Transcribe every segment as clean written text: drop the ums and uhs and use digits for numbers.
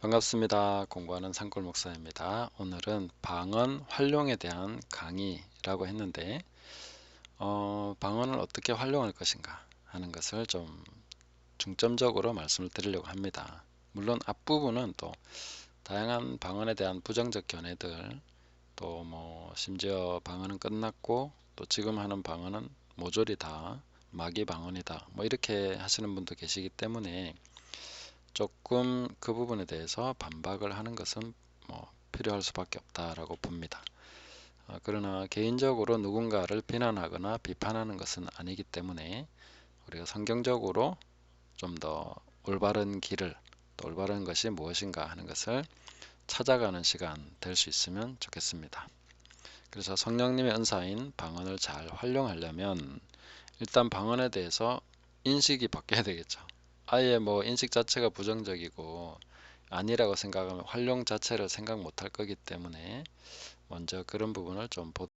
반갑습니다. 공부하는 산골 목사입니다. 오늘은 방언 활용에 대한 강의라고 했는데, 방언을 어떻게 활용할 것인가 하는 것을 좀 중점적으로 말씀을 드리려고 합니다. 물론 앞부분은 또 다양한 방언에 대한 부정적 견해들, 또 뭐 심지어 방언은 끝났고 또 지금 하는 방언은 모조리 다 마귀 방언이다, 뭐 이렇게 하시는 분도 계시기 때문에 조금 그 부분에 대해서 반박을 하는 것은 뭐 필요할 수밖에 없다라고 봅니다. 그러나 개인적으로 누군가를 비난하거나 비판하는 것은 아니기 때문에 우리가 성경적으로 좀 더 올바른 길을, 또 올바른 것이 무엇인가 하는 것을 찾아가는 시간 될 수 있으면 좋겠습니다. 그래서 성령님의 은사인 방언을 잘 활용하려면 일단 방언에 대해서 인식이 바뀌어야 되겠죠. 아예 뭐 인식 자체가 부정적이고 아니라고 생각하면 활용 자체를 생각 못할 거기 때문에 먼저 그런 부분을 좀 보도록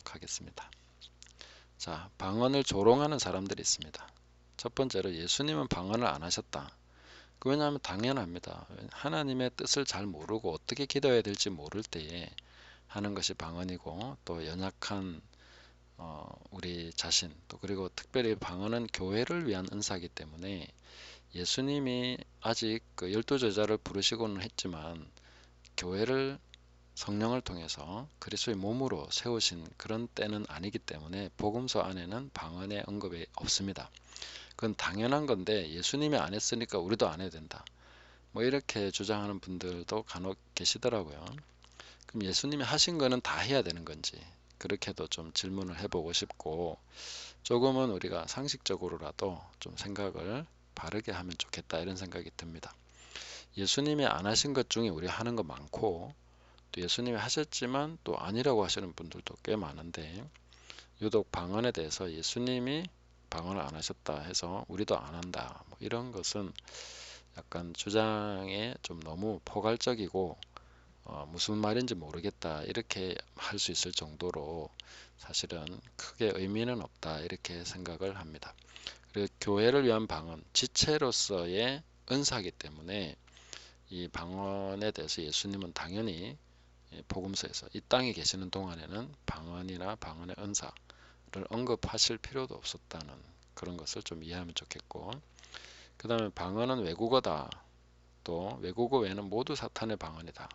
하겠습니다. 자, 방언을 조롱하는 사람들이 있습니다. 첫 번째로 예수님은 방언을 안 하셨다. 왜냐하면 당연합니다. 하나님의 뜻을 잘 모르고 어떻게 기도해야 될지 모를 때에 하는 것이 방언이고, 또 연약한 우리 자신, 또 그리고 특별히 방언은 교회를 위한 은사이기 때문에 예수님이 아직 그 열두 제자를 부르시고는 했지만 교회를 성령을 통해서 그리스도의 몸으로 세우신 그런 때는 아니기 때문에 복음서 안에는 방언의 언급이 없습니다. 그건 당연한 건데 예수님이 안 했으니까 우리도 안 해야 된다, 뭐 이렇게 주장하는 분들도 간혹 계시더라고요. 그럼 예수님이 하신 거는 다 해야 되는 건지, 그렇게도 좀 질문을 해보고 싶고, 조금은 우리가 상식적으로라도 좀 생각을 바르게 하면 좋겠다, 이런 생각이 듭니다. 예수님이 안 하신 것 중에 우리 하는 거 많고, 또 예수님이 하셨지만 또 아니라고 하시는 분들도 꽤 많은데, 유독 방언에 대해서 예수님이 방언을 안 하셨다 해서 우리도 안 한다, 뭐 이런 것은 약간 주장에 좀 너무 포괄적이고 무슨 말인지 모르겠다 이렇게 할 수 있을 정도로 사실은 크게 의미는 없다, 이렇게 생각을 합니다. 그리고 교회를 위한 방언, 지체로서의 은사이기 때문에 이 방언에 대해서 예수님은 당연히 복음서에서 이 땅에 계시는 동안에는 방언이나 방언의 은사를 언급하실 필요도 없었다는 그런 것을 좀 이해하면 좋겠고, 그 다음에 방언은 외국어다, 또 외국어 외에는 모두 사탄의 방언이다,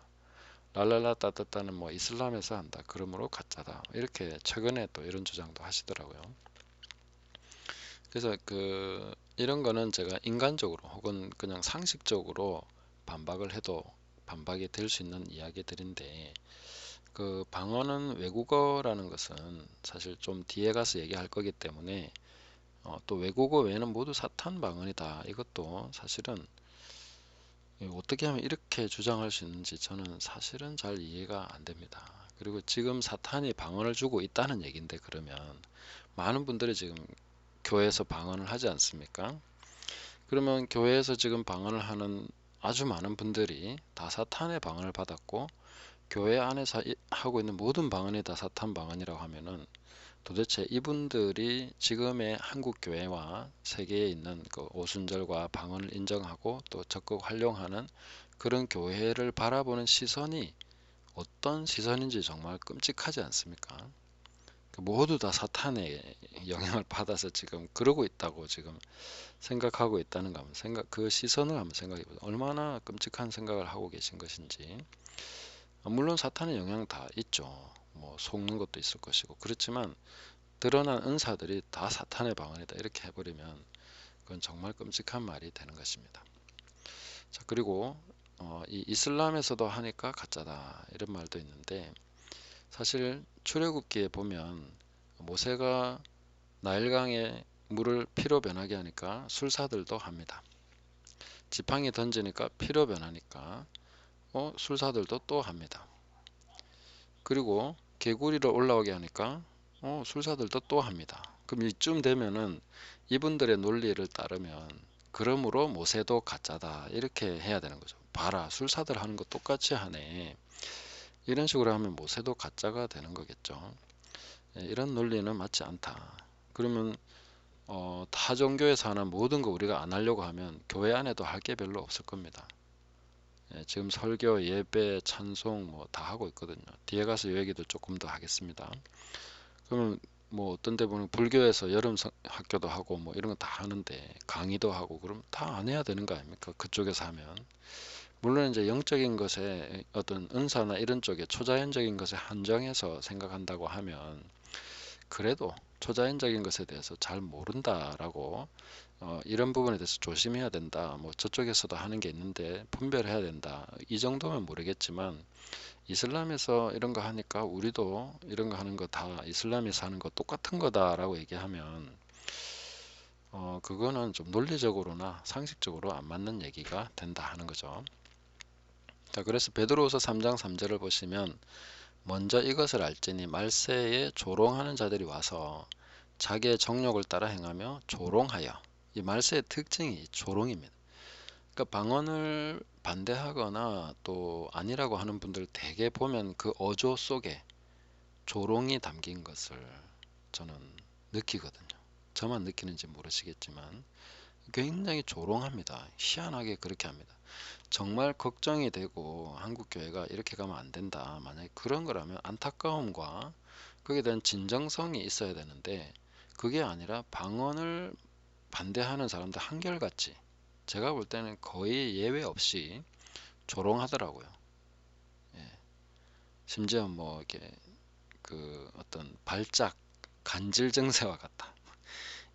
랄랄라 따따따는 뭐 이슬람에서 한다, 그러므로 가짜다, 이렇게 최근에 또 이런 주장도 하시더라고요. 그래서 이런 거는 제가 인간적으로 혹은 그냥 상식적으로 반박을 해도 반박이 될 수 있는 이야기들인데, 그 방언은 외국어라는 것은 사실 좀 뒤에 가서 얘기할 거기 때문에 또 외국어 외에는 모두 사탄 방언이다, 이것도 사실은 어떻게 하면 이렇게 주장할 수 있는지 저는 사실은 잘 이해가 안 됩니다. 그리고 지금 사탄이 방언을 주고 있다는 얘기인데, 그러면 많은 분들이 지금 교회에서 방언을 하지 않습니까? 그러면 교회에서 지금 방언을 하는 아주 많은 분들이 다 사탄의 방언을 받았고, 교회 안에서 하고 있는 모든 방언이 다 사탄 방언이라고 하면은 도대체 이분들이 지금의 한국 교회와 세계에 있는 그 오순절과 방언을 인정하고 또 적극 활용하는 그런 교회를 바라보는 시선이 어떤 시선인지 정말 끔찍하지 않습니까? 모두 다 사탄의 영향을 받아서 지금 그러고 있다고 지금 생각하고 있다는 거 한번 그 시선을 한번 생각해 보세요. 얼마나 끔찍한 생각을 하고 계신 것인지. 물론 사탄의 영향 다 있죠. 뭐 속는 것도 있을 것이고, 그렇지만 드러난 은사들이 다 사탄의 방언이다, 이렇게 해버리면 그건 정말 끔찍한 말이 되는 것입니다. 자, 그리고 이 이슬람에서도 하니까 가짜다, 이런 말도 있는데, 사실 출애굽기에 보면 모세가 나일강에 물을 피로 변하게 하니까 술사들도 합니다. 지팡이 던지니까 피로 변하니까 술사들도 또 합니다. 그리고 개구리를 올라오게 하니까 술사들도 또 합니다. 그럼 이쯤 되면은 이분들의 논리를 따르면 그러므로 모세도 가짜다, 이렇게 해야 되는 거죠. 봐라, 술사들 하는 거 똑같이 하네, 이런 식으로 하면 모세도 가짜가 되는 거겠죠. 이런 논리는 맞지 않다. 그러면 타 종교에서 하는 모든 거 우리가 안 하려고 하면 교회 안에도 할 게 별로 없을 겁니다. 지금 설교, 예배, 찬송 뭐 다 하고 있거든요. 뒤에 가서 이 얘기도 조금 더 하겠습니다. 그러면 뭐 어떤 데 보면 불교에서 여름 학교도 하고 뭐 이런 거 다 하는데 강의도 하고 그럼 다 안 해야 되는 거 아닙니까? 그쪽에서 하면. 물론 이제 영적인 것에 어떤 은사나 이런 쪽에 초자연적인 것에 한정해서 생각한다고 하면 그래도 초자연적인 것에 대해서 잘 모른다라고 이런 부분에 대해서 조심해야 된다. 뭐 저쪽에서도 하는 게 있는데 분별해야 된다. 이 정도면 모르겠지만 이슬람에서 이런 거 하니까 우리도 이런 거 하는 거 다 이슬람에서 하는 거 똑같은 거다라고 얘기하면 그거는 좀 논리적으로나 상식적으로 안 맞는 얘기가 된다 하는 거죠. 자, 그래서 베드로후서 3장 3절을 보시면 먼저 이것을 알지니 말세에 조롱하는 자들이 와서 자기의 정욕을 따라 행하며 조롱하여, 이 말세의 특징이 조롱입니다. 그러니까 방언을 반대하거나 또 아니라고 하는 분들 대개 보면 그 어조 속에 조롱이 담긴 것을 저는 느끼거든요. 저만 느끼는지 모르시겠지만 굉장히 조롱합니다. 희한하게 그렇게 합니다. 정말 걱정이 되고 한국 교회가 이렇게 가면 안 된다. 만약에 그런 거라면 안타까움과 거기에 대한 진정성이 있어야 되는데 그게 아니라 방언을 반대하는 사람들 한결같이 제가 볼 때는 거의 예외 없이 조롱하더라고요. 예. 심지어 뭐 이렇게 그 어떤 발작 간질 증세와 같다.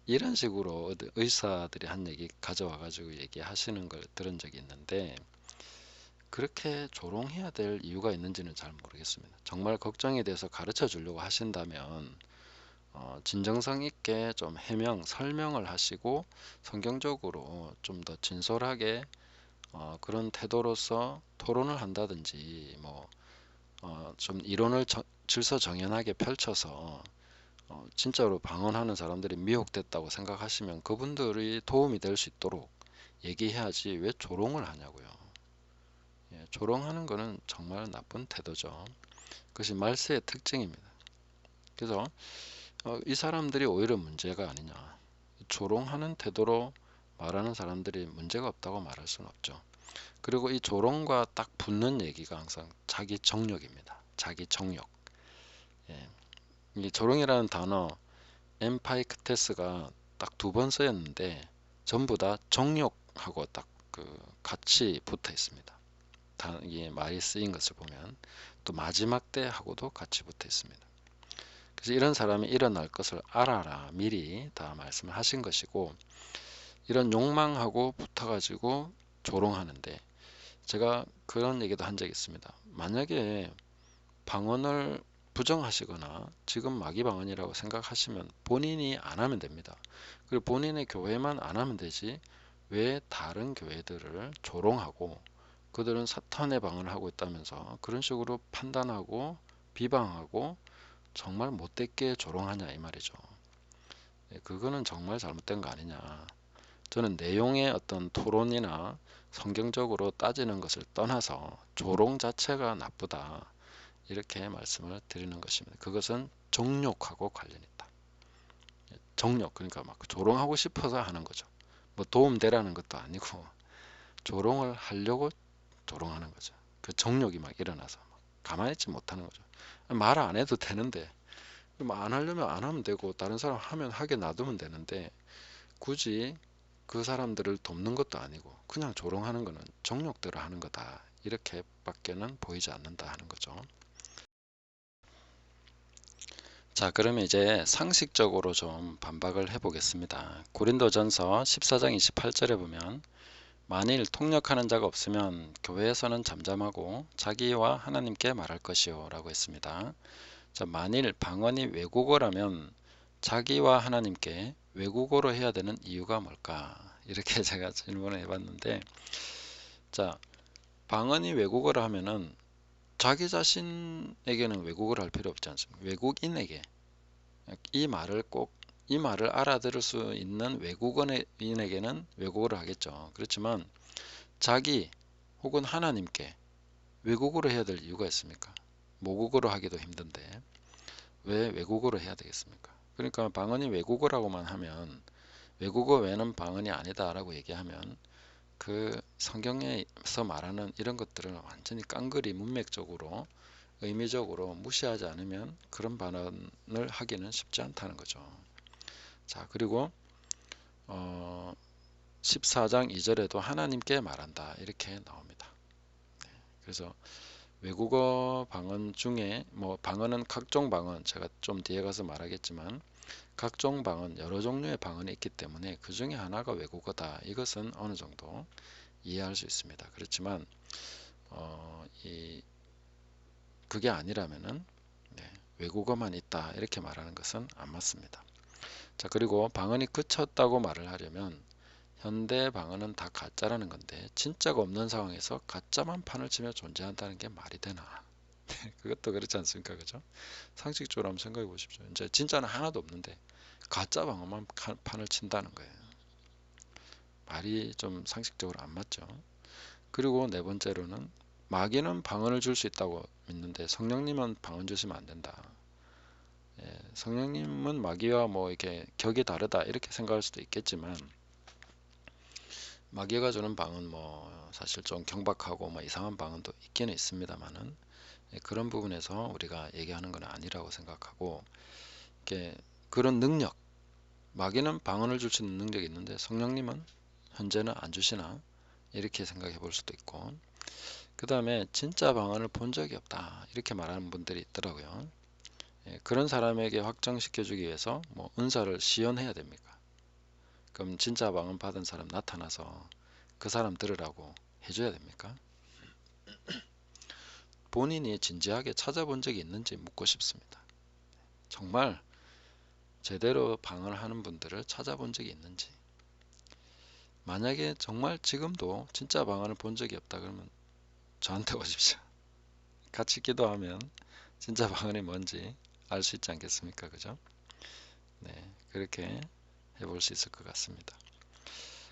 이런 식으로 의사들이 한 얘기 가져와 가지고 얘기하시는 걸 들은 적이 있는데 그렇게 조롱해야 될 이유가 있는지는 잘 모르겠습니다. 정말 걱정에 대해서 가르쳐 주려고 하신다면 진정성 있게 좀 해명, 설명을 하시고 성경적으로 좀 더 진솔하게 그런 태도로서 토론을 한다든지 뭐 좀 이론을 질서정연하게 펼쳐서 진짜로 방언하는 사람들이 미혹됐다고 생각하시면 그분들이 도움이 될 수 있도록 얘기해야지 왜 조롱을 하냐고요. 예, 조롱하는 거는 정말 나쁜 태도죠. 그것이 말세의 특징입니다. 그래서 이 사람들이 오히려 문제가 아니냐. 조롱하는 태도로 말하는 사람들이 문제가 없다고 말할 수는 없죠. 그리고 이 조롱과 딱 붙는 얘기가 항상 자기 정욕입니다. 자기 정욕. 예. 이 조롱이라는 단어 엠파이크테스가 딱 두 번 쓰였는데 전부 다 정욕하고 딱 그 같이 붙어 있습니다. 이게 말이 쓰인 것을 보면 또 마지막 때하고도 같이 붙어 있습니다. 그래서 이런 사람이 일어날 것을 알아라 미리 다 말씀을 하신 것이고 이런 욕망하고 붙어가지고 조롱하는데 제가 그런 얘기도 한 적이 있습니다. 만약에 방언을 부정하시거나 지금 마귀 방언이라고 생각하시면 본인이 안 하면 됩니다. 그리고 본인의 교회만 안 하면 되지 왜 다른 교회들을 조롱하고 그들은 사탄의 방언을 하고 있다면서 그런 식으로 판단하고 비방하고 정말 못되게 조롱하냐 이 말이죠. 그거는 정말 잘못된 거 아니냐. 저는 내용의 어떤 토론이나 성경적으로 따지는 것을 떠나서 조롱 자체가 나쁘다. 이렇게 말씀을 드리는 것입니다. 그것은 정욕하고 관련이 있다. 정욕, 그러니까 막 조롱하고 싶어서 하는 거죠. 뭐 도움되라는 것도 아니고 조롱을 하려고 조롱하는 거죠. 그 정욕이 막 일어나서 막 가만히 있지 못하는 거죠. 말 안 해도 되는데 안 하려면 안 하면 되고 다른 사람 하면 하게 놔두면 되는데 굳이 그 사람들을 돕는 것도 아니고 그냥 조롱하는 거는 정욕대로 하는 거다. 이렇게밖에는 보이지 않는다 하는 거죠. 자, 그러면 이제 상식적으로 좀 반박을 해보겠습니다. 고린도전서 14장 28절에 보면 만일 통역하는 자가 없으면 교회에서는 잠잠하고 자기와 하나님께 말할 것이요 라고 했습니다. 자, 만일 방언이 외국어라면 자기와 하나님께 외국어로 해야 되는 이유가 뭘까? 이렇게 제가 질문을 해봤는데 자, 방언이 외국어로 하면은 자기 자신에게는 외국어를 할 필요 없지 않습니까? 외국인에게 이 말을 알아들을 수 있는 외국인에게는 외국어를 하겠죠. 그렇지만 자기 혹은 하나님께 외국어로 해야 될 이유가 있습니까? 모국어로 하기도 힘든데 왜 외국어로 해야 되겠습니까? 그러니까 방언이 외국어라고만 하면 외국어 외에는 방언이 아니다라고 얘기하면 그 성경에서 말하는 이런 것들을 완전히 깡그리 문맥적으로 의미적으로 무시하지 않으면 그런 발언을 하기는 쉽지 않다는 거죠. 자, 그리고 14장 2절에도 하나님께 말한다 이렇게 나옵니다. 그래서 외국어 방언 중에 뭐 방언은 각종 방언, 제가 좀 뒤에 가서 말하겠지만 각종 방언, 여러 종류의 방언이 있기 때문에 그 중에 하나가 외국어다, 이것은 어느 정도 이해할 수 있습니다. 그렇지만 그게 아니라면은 외국어만 있다 이렇게 말하는 것은 안 맞습니다. 자, 그리고 방언이 그쳤다고 말을 하려면 현대 방언은 다 가짜라는 건데, 진짜가 없는 상황에서 가짜만 판을 치며 존재한다는 게 말이 되나? 그것도 그렇지 않습니까? 그죠? 상식적으로 한번 생각해 보십시오. 이제 진짜는 하나도 없는데 가짜 방언만 판을 친다는 거예요. 말이 좀 상식적으로 안 맞죠. 그리고 네 번째로는 마귀는 방언을 줄 수 있다고 믿는데 성령님은 방언 주시면 안 된다. 성령님은 마귀와 뭐 이렇게 격이 다르다 이렇게 생각할 수도 있겠지만, 마귀가 주는 방언 뭐 사실 좀 경박하고 뭐 이상한 방언도 있기는 있습니다만은, 그런 부분에서 우리가 얘기하는 건 아니라고 생각하고, 이렇게 그런 능력, 마귀는 방언을 줄 수 있는 능력이 있는데 성령님은 현재는 안 주시나 이렇게 생각해 볼 수도 있고, 그 다음에 진짜 방언을 본 적이 없다 이렇게 말하는 분들이 있더라고요. 그런 사람에게 확정시켜 주기 위해서 뭐 은사를 시연해야 됩니까? 그럼 진짜 방언 받은 사람 나타나서 그 사람 들으라고 해줘야 됩니까? 본인이 진지하게 찾아본 적이 있는지 묻고 싶습니다. 정말 제대로 방언을 하는 분들을 찾아본 적이 있는지. 만약에 정말 지금도 진짜 방언을 본 적이 없다 그러면 저한테 오십시오. 같이 기도하면 진짜 방언이 뭔지 알 수 있지 않겠습니까? 그죠? 네, 그렇게 해볼 수 있을 것 같습니다.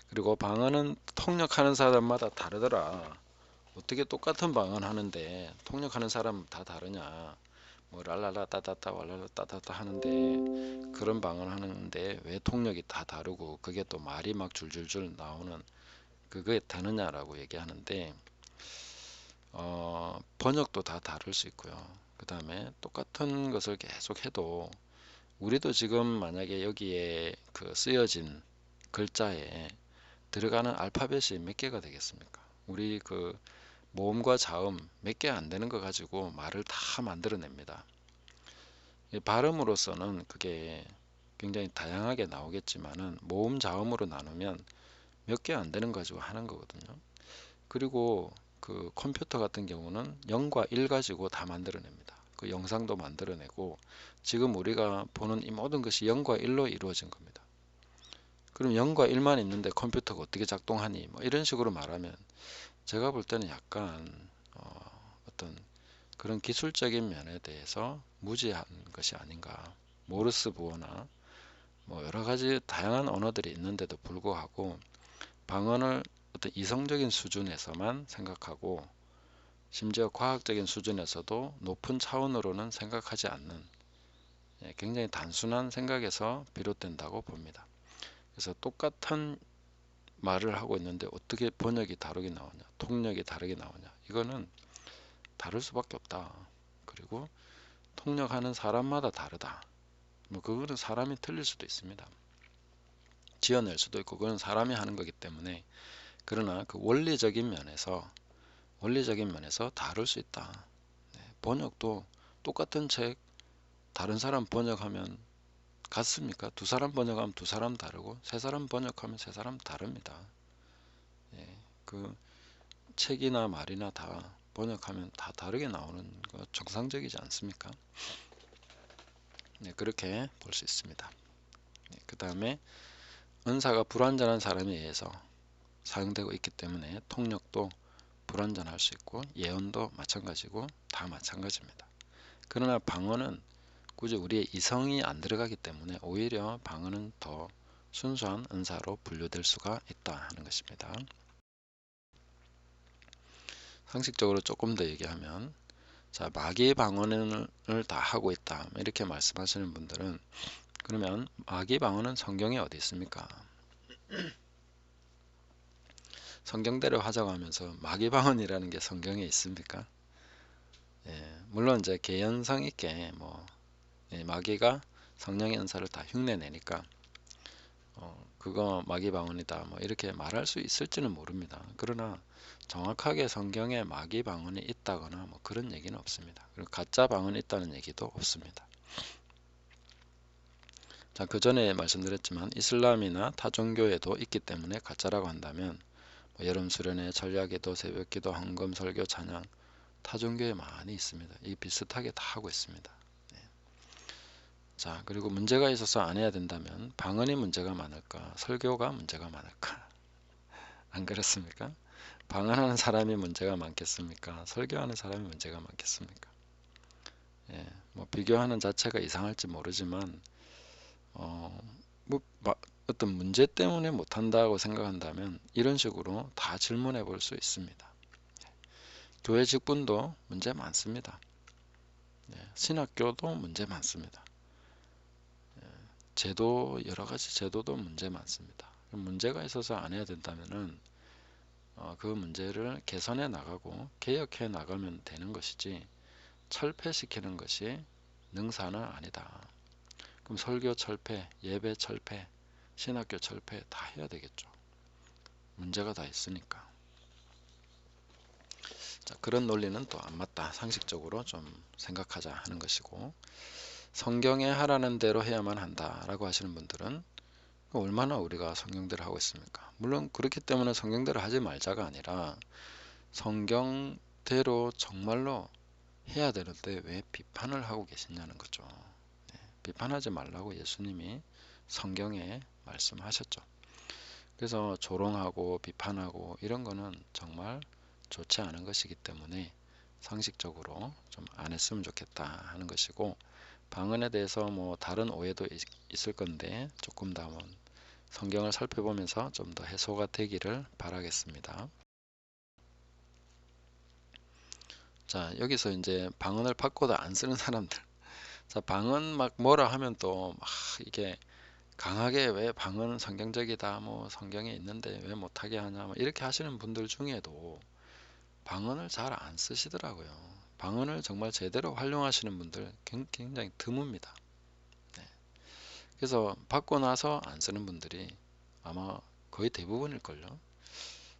그리고 방언은 통역하는 사람마다 다르더라. 어떻게 똑같은 방언 하는데 통역하는 사람 다 다르냐? 뭐 랄랄라 따따따 왈랄라 따따따 하는데, 그런 방언 하는데 왜 통역이 다 다르고 그게 또 말이 막 줄줄줄 나오는 그게 되느냐라고 얘기하는데, 번역도 다 다를 수 있고요. 그 다음에 똑같은 것을 계속 해도 우리도 지금 만약에 여기에 그 쓰여진 글자에 들어가는 알파벳이 몇 개가 되겠습니까? 우리 그 모음과 자음 몇 개 안 되는 거 가지고 말을 다 만들어냅니다. 발음으로서는 그게 굉장히 다양하게 나오겠지만은 모음 자음으로 나누면 몇 개 안 되는 거 가지고 하는 거거든요. 그리고 그 컴퓨터 같은 경우는 0과 1 가지고 다 만들어냅니다. 그 영상도 만들어내고, 지금 우리가 보는 이 모든 것이 0과 1로 이루어진 겁니다. 그럼 0과 1만 있는데 컴퓨터가 어떻게 작동하니? 뭐 이런 식으로 말하면 제가 볼 때는 약간 어떤 그런 기술적인 면에 대해서 무지한 것이 아닌가. 모르스 부호나 뭐 여러 가지 다양한 언어들이 있는데도 불구하고 방언을 어떤 이성적인 수준에서만 생각하고, 심지어 과학적인 수준에서도 높은 차원으로는 생각하지 않는 굉장히 단순한 생각에서 비롯된다고 봅니다. 그래서 똑같은 말을 하고 있는데 어떻게 번역이 다르게 나오냐, 통역이 다르게 나오냐, 이거는 다를 수밖에 없다. 그리고 통역하는 사람마다 다르다. 뭐 그거는 사람이 틀릴 수도 있습니다. 지어낼 수도 있고 그건 사람이 하는 거기 때문에. 그러나 그 원리적인 면에서 다를 수 있다. 번역도 똑같은 책 다른 사람 번역하면 같습니까? 두 사람 번역하면 두 사람 다르고 세 사람 번역하면 세 사람 다릅니다. 그 책이나 말이나 다 번역하면 다 다르게 나오는 거 정상적이지 않습니까? 그렇게 볼 수 있습니다. 그 다음에 은사가 불완전한 사람에 의해서 사용되고 있기 때문에 통역도 불완전할 수 있고 예언도 마찬가지고 다 마찬가지입니다. 그러나 방언은 굳이 우리의 이성이 안 들어가기 때문에 오히려 방언은 더 순수한 은사로 분류될 수가 있다 하는 것입니다. 상식적으로 조금 더 얘기하면, 자, 마귀의 방언을 다 하고 있다 이렇게 말씀하시는 분들은, 그러면 마귀의 방언은 성경에 어디 있습니까? 성경대로 하자고 하면서 마귀 방언이라는 게 성경에 있습니까? 예, 물론 이제 개연성 있게 뭐 마귀가 성령의 은사를 다 흉내내니까 그거 마귀 방언이다 뭐 이렇게 말할 수 있을지는 모릅니다. 그러나 정확하게 성경에 마귀 방언이 있다거나 뭐 그런 얘기는 없습니다. 그리고 가짜 방언이 있다는 얘기도 없습니다. 자, 그 전에 말씀드렸지만 이슬람이나 타 종교에도 있기 때문에 가짜라고 한다면 뭐 여름 수련회, 전략기도, 새벽기도, 헌금, 설교, 찬양 타 종교에 많이 있습니다. 이 비슷하게 다 하고 있습니다. 자, 그리고 문제가 있어서 안 해야 된다면 방언이 문제가 많을까? 설교가 문제가 많을까? 안 그렇습니까? 방언하는 사람이 문제가 많겠습니까? 설교하는 사람이 문제가 많겠습니까? 예, 뭐 비교하는 자체가 이상할지 모르지만 뭐 어떤 문제 때문에 못한다고 생각한다면 이런 식으로 다 질문해 볼 수 있습니다. 교회 직분도 문제 많습니다. 신학교도 문제 많습니다. 제도 여러 가지 제도도 문제 많습니다. 문제가 있어서 안 해야 된다면은 그 문제를 개선해 나가고 개혁해 나가면 되는 것이지 철폐시키는 것이 능사는 아니다. 그럼 설교 철폐, 예배 철폐, 신학교 철폐 다 해야 되겠죠. 문제가 다 있으니까. 자, 그런 논리는 또 안 맞다. 상식적으로 좀 생각하자 하는 것이고 성경에 하라는 대로 해야만 한다라고 하시는 분들은 얼마나 우리가 성경대로 하고 있습니까? 물론 그렇기 때문에 성경대로 하지 말자가 아니라 성경대로 정말로 해야 되는데 왜 비판을 하고 계시냐는 거죠. 비판하지 말라고 예수님이 성경에 말씀하셨죠. 그래서 조롱하고 비판하고 이런 거는 정말 좋지 않은 것이기 때문에 상식적으로 좀 안 했으면 좋겠다 하는 것이고 방언에 대해서 뭐 다른 오해도 있을 건데 조금 더 한번 성경을 살펴보면서 좀 더 해소가 되기를 바라겠습니다. 자, 여기서 이제 방언을 바꿔도 안 쓰는 사람들. 자, 방언 막 뭐라 하면 또 막 이게 강하게 왜 방언은 성경적이다, 뭐 성경에 있는데 왜 못하게 하냐, 뭐 이렇게 하시는 분들 중에도 방언을 잘 안 쓰시더라고요. 방언을 정말 제대로 활용하시는 분들 굉장히 드뭅니다. 네. 그래서 받고 나서 안 쓰는 분들이 아마 거의 대부분일걸요.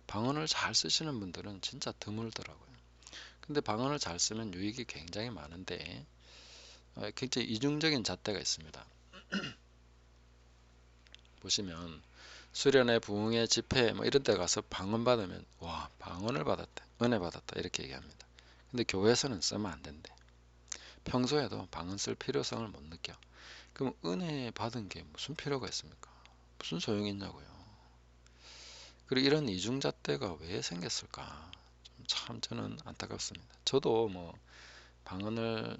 방언을 잘 쓰시는 분들은 진짜 드물더라고요. 근데 방언을 잘 쓰면 유익이 굉장히 많은데 굉장히 이중적인 잣대가 있습니다. 보시면 수련회, 부흥회, 집회 뭐 이런 데 가서 방언 받으면 와, 방언을 받았다, 은혜 받았다 이렇게 얘기합니다. 근데 교회에서는 쓰면 안 된대. 평소에도 방언 쓸 필요성을 못 느껴. 그럼 은혜 받은 게 무슨 필요가 있습니까? 무슨 소용이 있냐고요. 그리고 이런 이중잣대가 왜 생겼을까? 참 저는 안타깝습니다. 저도 뭐 방언을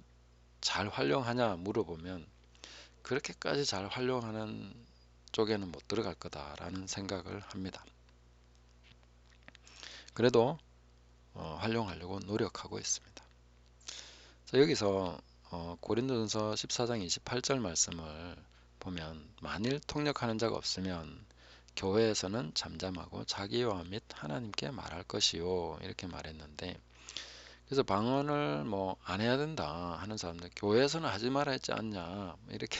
잘 활용하냐 물어보면 그렇게까지 잘 활용하는 쪽에는 못 들어갈 거다라는 생각을 합니다. 그래도 활용하려고 노력하고 있습니다. 자, 여기서 고린도전서 14장 28절 말씀을 보면 만일 통역하는 자가 없으면 교회에서는 잠잠하고 자기와 및 하나님께 말할 것이요 이렇게 말했는데 그래서 방언을 뭐 안 해야 된다 하는 사람들 교회에서는 하지 말아 했지 않냐 뭐 이렇게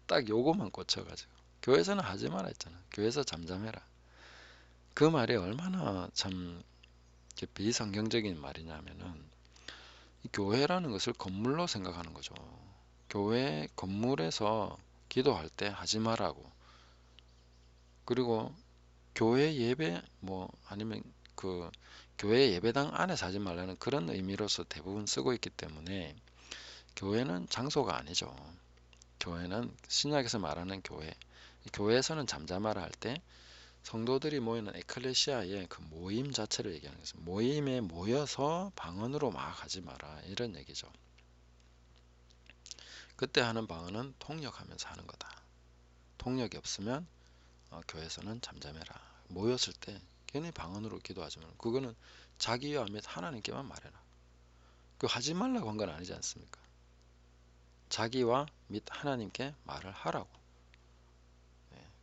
딱 요거만 꽂혀가지고 교회에서는 하지 마라 했잖아. 교회에서 잠잠해라. 그 말이 얼마나 참 비성경적인 말이냐면은 이 교회라는 것을 건물로 생각하는 거죠. 교회 건물에서 기도할 때 하지 말라고. 그리고 교회 예배 뭐 아니면 그 교회 예배당 안에서 하지 말라는 그런 의미로서 대부분 쓰고 있기 때문에 교회는 장소가 아니죠. 교회는 신약에서 말하는 교회. 교회에서는 잠잠하라 할 때 성도들이 모이는 에클레시아의 그 모임 자체를 얘기하는 것입니다. 모임에 모여서 방언으로 막 하지 마라 이런 얘기죠. 그때 하는 방언은 통역하면서 하는 거다. 통역이 없으면 교회에서는 잠잠해라. 모였을 때 괜히 방언으로 기도하지 말고 그거는 자기와 및 하나님께만 말해라. 그 하지 말라고 한 건 아니지 않습니까? 자기와 및 하나님께 말을 하라고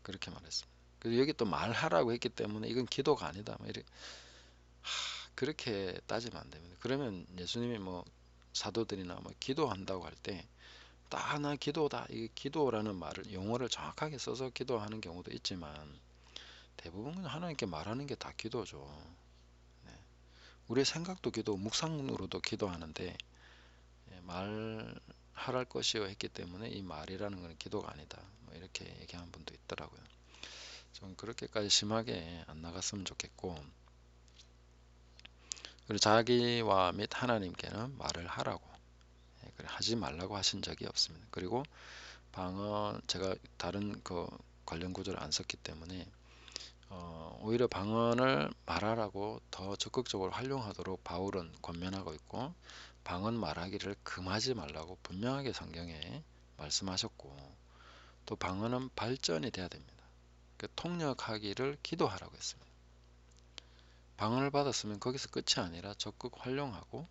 그렇게 말했습니다. 그리고 여기 또 말하라고 했기 때문에 이건 기도가 아니다. 뭐 이렇게 그렇게 따지면 안 됩니다. 그러면 예수님이 뭐 사도들이나 뭐 기도한다고 할 때 딱 나 기도다, 이 기도라는 말을 용어를 정확하게 써서 기도하는 경우도 있지만 대부분 하나님께 말하는 게 다 기도죠. 네. 우리의 생각도 기도, 묵상으로도 기도하는데 말할 것이요 했기 때문에 이 말이라는 것은 기도가 아니다. 뭐 이렇게 얘기하는 분도 있더라고요. 좀 그렇게까지 심하게 안 나갔으면 좋겠고, 그리고 자기와 및 하나님께는 말을 하라고, 하지 말라고 하신 적이 없습니다. 그리고 방언, 제가 다른 그 관련 구절을 안 썼기 때문에 오히려 방언을 말하라고 더 적극적으로 활용하도록 바울은 권면하고 있고, 방언 말하기를 금하지 말라고 분명하게 성경에 말씀하셨고, 또 방언은 발전이 돼야 됩니다. 그 통역하기를 기도하라고 했습니다. 방언을 받았으면 거기서 끝이 아니라 적극 활용하고,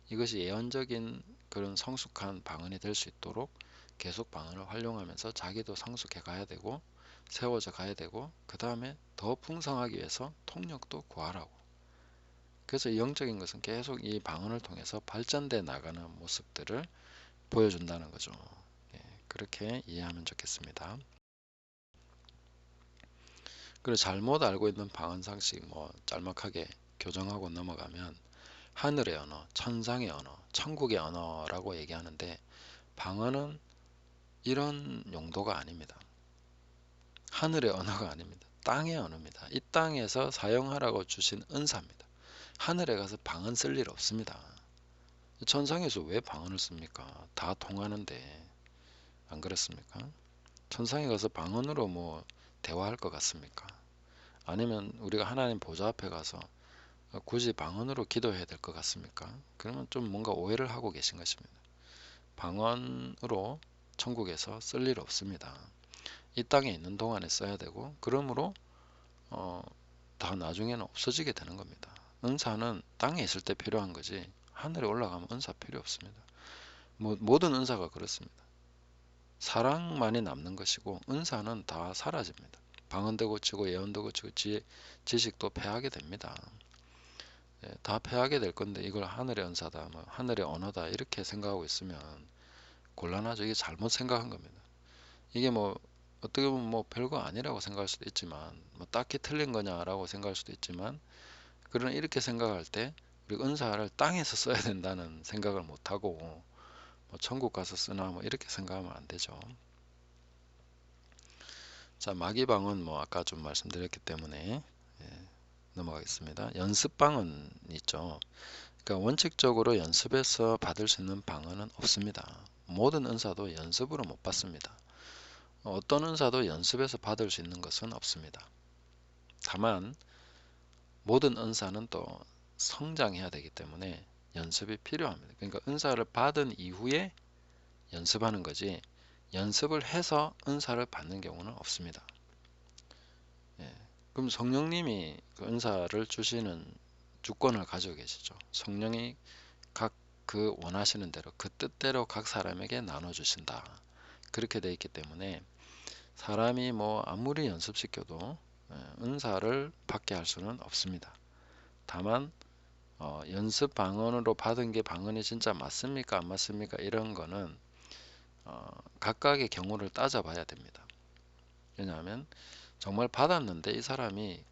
이것이 예언적인 그런 성숙한 방언이 될 수 있도록 계속 방언을 활용하면서 자기도 성숙해 가야 되고 세워져 가야 되고, 그 다음에 더 풍성하기 위해서 통역도 구하라고. 그래서 영적인 것은 계속 이 방언을 통해서 발전돼 나가는 모습들을 보여준다는 거죠. 예, 그렇게 이해하면 좋겠습니다. 그리고 잘못 알고 있는 방언 상식 뭐 짤막하게 교정하고 넘어가면, 하늘의 언어, 천상의 언어, 천국의 언어라고 얘기하는데, 방언은 이런 용도가 아닙니다. 하늘의 언어가 아닙니다. 땅의 언어입니다. 이 땅에서 사용하라고 주신 은사입니다. 하늘에 가서 방언 쓸 일 없습니다. 천상에서 왜 방언을 씁니까? 다 통하는데. 안 그렇습니까? 천상에 가서 방언으로 뭐 대화할 것 같습니까? 아니면 우리가 하나님 보좌 앞에 가서 굳이 방언으로 기도해야 될 것 같습니까? 그러면 좀 뭔가 오해를 하고 계신 것입니다. 방언으로 천국에서 쓸 일 없습니다. 이 땅에 있는 동안에 써야 되고, 그러므로 다 나중에는 없어지게 되는 겁니다. 은사는 땅에 있을 때 필요한 거지 하늘에 올라가면 은사 필요 없습니다. 모든 은사가 그렇습니다. 사랑만이 남는 것이고 은사는 다 사라집니다. 방언도 고치고 예언도 고치고 지식도 패하게 됩니다. 다 패하게 될 건데 이걸 하늘의 은사다, 뭐 하늘의 언어다 이렇게 생각하고 있으면 곤란하죠. 이게 잘못 생각한 겁니다. 이게 뭐 어떻게 보면 뭐 별거 아니라고 생각할 수도 있지만, 뭐 딱히 틀린 거냐라고 생각할 수도 있지만, 그러나 이렇게 생각할 때 우리 은사를 땅에서 써야 된다는 생각을 못 하고 뭐 천국 가서 쓰나 뭐 이렇게 생각하면 안 되죠. 자, 마귀방은 뭐 아까 좀 말씀드렸기 때문에 넘어가겠습니다. 연습방언 있죠. 그러니까 원칙적으로 연습해서 받을 수 있는 방언은 없습니다. 모든 은사도 연습으로 못 받습니다. 어떤 은사도 연습해서 받을 수 있는 것은 없습니다. 다만 모든 은사는 또 성장해야 되기 때문에 연습이 필요합니다. 그러니까 은사를 받은 이후에 연습하는 거지, 연습을 해서 은사를 받는 경우는 없습니다. 그럼 성령님이 그 은사를 주시는 주권을 가지고 계시죠. 성령이 각 그 원하시는 대로 그 뜻대로 각 사람에게 나눠 주신다. 그렇게 되어 있기 때문에 사람이 뭐 아무리 연습시켜도 은사를 받게 할 수는 없습니다. 다만 연습 방언으로 받은 게 방언이 진짜 맞습니까 안 맞습니까 이런 거는 각각의 경우를 따져봐야 됩니다. 왜냐하면 정말 받았는데 이 사람이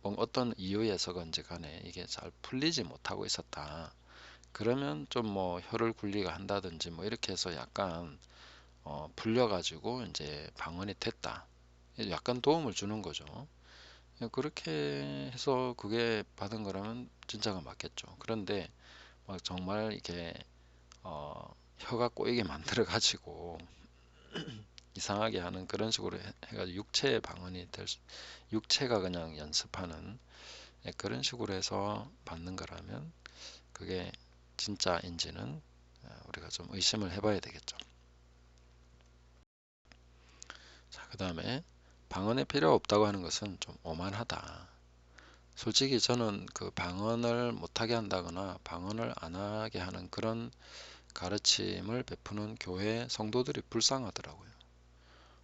뭐 어떤 이유에서 건지 간에 이게 잘 풀리지 못하고 있었다. 그러면 좀 뭐 혀를 굴리가 한다든지 뭐 이렇게 해서 약간 풀려가지고 이제 방언이 됐다. 약간 도움을 주는 거죠. 그렇게 해서 그게 받은 거라면 진짜가 맞겠죠. 그런데 막 정말 이렇게 혀가 꼬이게 만들어 가지고 이상하게 하는 그런 식으로 해가지고 육체의 방언이 육체가 그냥 연습하는 그런 식으로 해서 받는 거라면 그게 진짜인지는 우리가 좀 의심을 해봐야 되겠죠. 자, 그 다음에 방언이 필요 없다고 하는 것은 좀 오만하다. 솔직히 저는 그 방언을 못하게 한다거나 방언을 안 하게 하는 그런 가르침을 베푸는 교회 성도들이 불쌍하더라고요.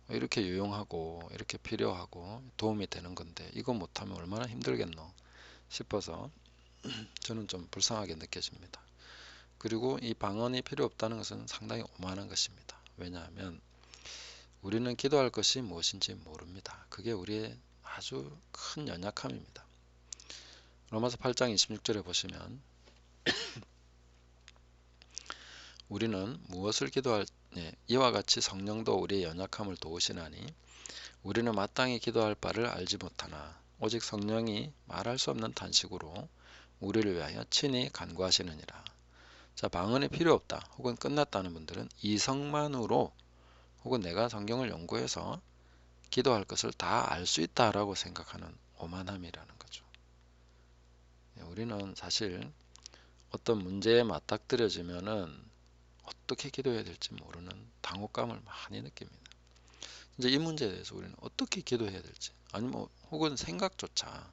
이렇게 유용하고 이렇게 필요하고 도움이 되는 건데 이거 못하면 얼마나 힘들겠노 싶어서 저는 좀 불쌍하게 느껴집니다. 그리고 이 방언이 필요 없다는 것은 상당히 오만한 것입니다. 왜냐하면 우리는 기도할 것이 무엇인지 모릅니다. 그게 우리의 아주 큰 연약함입니다. 로마서 8장 26절에 보시면 우리는 무엇을 기도할 이와 같이 성령도 우리의 연약함을 도우시나니 우리는 마땅히 기도할 바를 알지 못하나 오직 성령이 말할 수 없는 탄식으로 우리를 위하여 친히 간구하시느니라. 자, 방언이 필요 없다 혹은 끝났다는 분들은 이성만으로 혹은 내가 성경을 연구해서 기도할 것을 다 알 수 있다라고 생각하는 오만함이라는 거죠. 우리는 사실 어떤 문제에 맞닥뜨려지면은 어떻게 기도해야 될지 모르는 당혹감을 많이 느낍니다. 이제 이 문제에 대해서 우리는 어떻게 기도해야 될지 아니면 혹은 생각조차